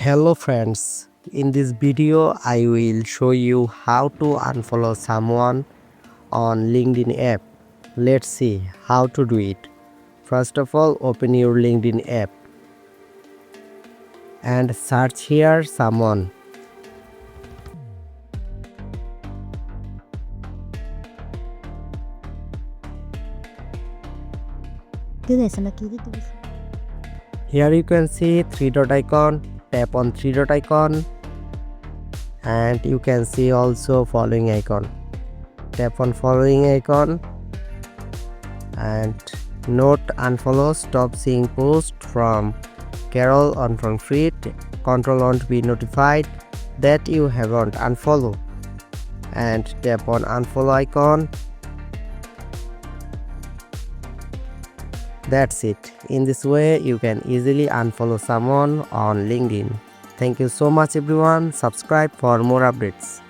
Hello friends, in this video I will show you how to unfollow someone on LinkedIn app. Let's see how to do it. First of all, open your LinkedIn app and search here someone. Here you can see three dot icon. Tap on three dot icon and you can see also following icon. Tap on following icon and note unfollow, stop seeing post from Carol on from feed. Control on to be notified that you haven't unfollow and tap on unfollow icon. That's it. In this way you can easily unfollow someone on LinkedIn. Thank you so much everyone. Subscribe for more updates.